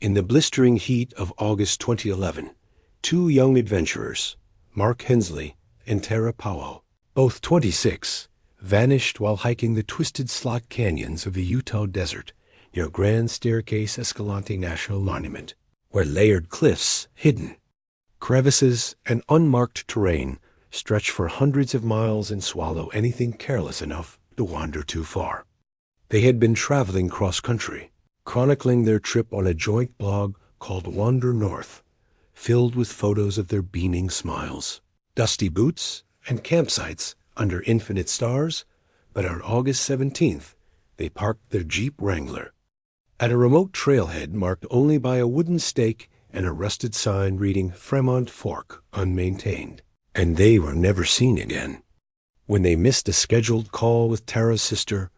In the blistering heat of August 2011, two young adventurers, Mark Hensley and Tara Powell, both 26, vanished while hiking the twisted slot canyons of the Utah desert near Grand Staircase Escalante National Monument, where layered cliffs, hidden crevices, and unmarked terrain stretch for hundreds of miles and swallow anything careless enough to wander too far. They had been traveling cross-country, chronicling their trip on a joint blog called Wander North, filled with photos of their beaming smiles, dusty boots, and campsites under infinite stars. But on August 17th, they parked their Jeep Wrangler at a remote trailhead marked only by a wooden stake and a rusted sign reading Fremont Fork, unmaintained. And they were never seen again. When they missed a scheduled call with Tara's sister,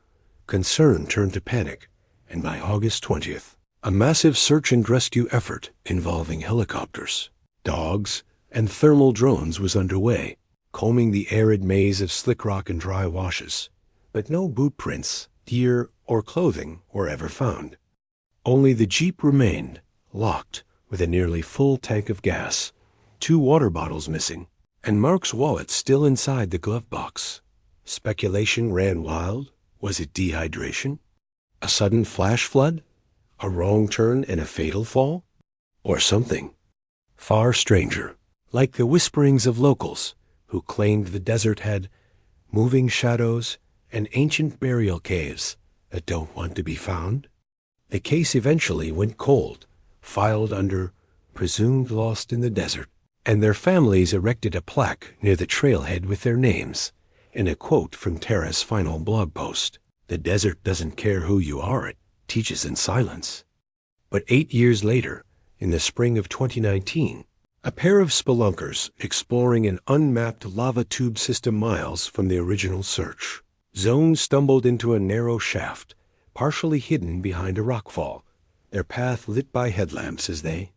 concern turned to panic, and by August 20th, a massive search and rescue effort involving helicopters, dogs, and thermal drones was underway, combing the arid maze of slick rock and dry washes. But no boot prints, gear, or clothing were ever found. Only the Jeep remained, locked, with a nearly full tank of gas, 2 water bottles missing, and Mark's wallet still inside the glove box. Speculation ran wild. Was it dehydration? A sudden flash flood? A wrong turn and a fatal fall? Or something far stranger, like the whisperings of locals who claimed the desert had moving shadows and ancient burial caves that don't want to be found? The case eventually went cold, filed under presumed lost in the desert, and their families erected a plaque near the trailhead with their names and a quote from Tara's final blog post: "The desert doesn't care who you are, it teaches in silence." But 8 years later, in the spring of 2019, a pair of spelunkers exploring an unmapped lava tube system miles from the original search zone stumbled into a narrow shaft, partially hidden behind a rockfall, their path lit by headlamps as they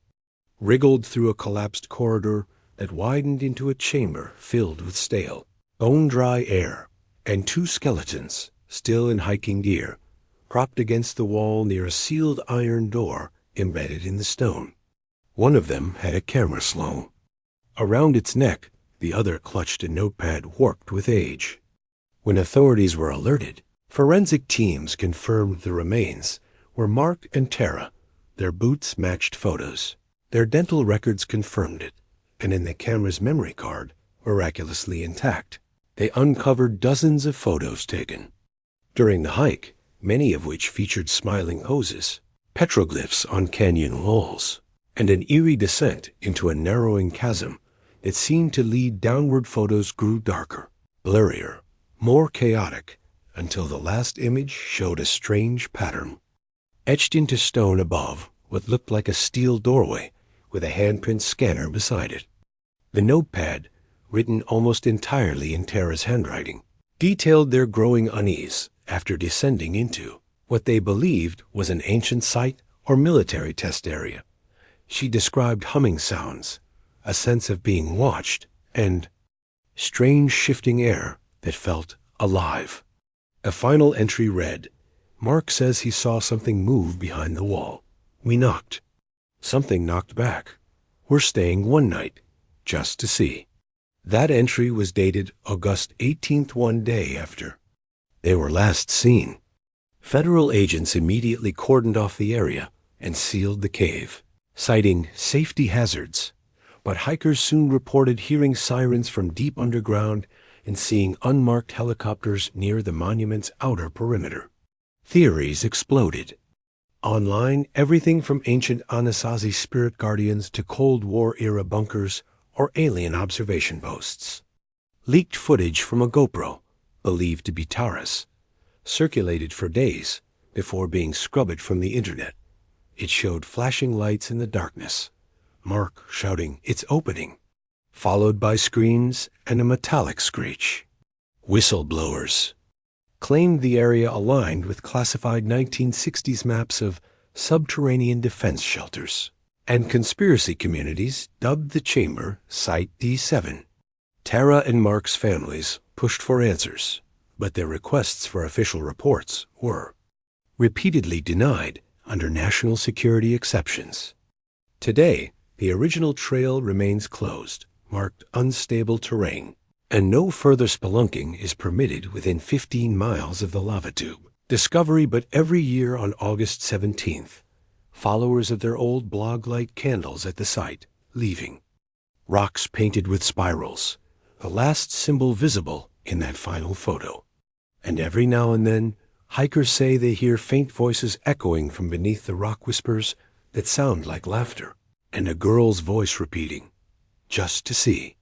wriggled through a collapsed corridor that widened into a chamber filled with stale, bone-dry air, and 2 skeletons, still in hiking gear, propped against the wall near a sealed iron door embedded in the stone. One of them had a camera slung. Around its neck, the other clutched a notepad warped with age. When authorities were alerted, forensic teams confirmed the remains were Mark and Tara. Their boots matched photos. Their dental records confirmed it, and in the camera's memory card, miraculously intact, they uncovered dozens of photos taken during the hike, many of which featured smiling poses, petroglyphs on canyon walls, and an eerie descent into a narrowing chasm that seemed to lead downward. Photos grew darker, blurrier, more chaotic, until the last image showed a strange pattern. Etched into stone above what looked like a steel doorway with a handprint scanner beside it. The notepad, written almost entirely in Tara's handwriting, detailed their growing unease after descending into what they believed was an ancient site or military test area. She described humming sounds, a sense of being watched, and strange shifting air that felt alive. A final entry read, "Mark says he saw something move behind the wall. We knocked. Something knocked back. We're staying one night, just to see." That entry was dated August 18th, one day after they were last seen. Federal agents immediately cordoned off the area and sealed the cave, citing safety hazards. But hikers soon reported hearing sirens from deep underground and seeing unmarked helicopters near the monument's outer perimeter. Theories exploded. Online, everything from ancient Anasazi spirit guardians to Cold War-era bunkers or alien observation posts. Leaked footage from a GoPro, believed to be Tara's, circulated for days before being scrubbed from the internet. It showed flashing lights in the darkness, Mark shouting, "It's opening," followed by screams and a metallic screech. Whistleblowers claimed the area aligned with classified 1960s maps of subterranean defense shelters, and conspiracy communities dubbed the chamber Site D7. Tara and Mark's families pushed for answers, but their requests for official reports were repeatedly denied under national security exceptions. Today, the original trail remains closed, marked unstable terrain, and no further spelunking is permitted within 15 miles of the lava tube. Discovery but every year on August 17th. Followers of their old blog light candles at the site, leaving. Rocks painted with spirals, the last symbol visible in that final photo. And every now and then, hikers say they hear faint voices echoing from beneath the rock whispers that sound like laughter, and a girl's voice repeating, "Just to see."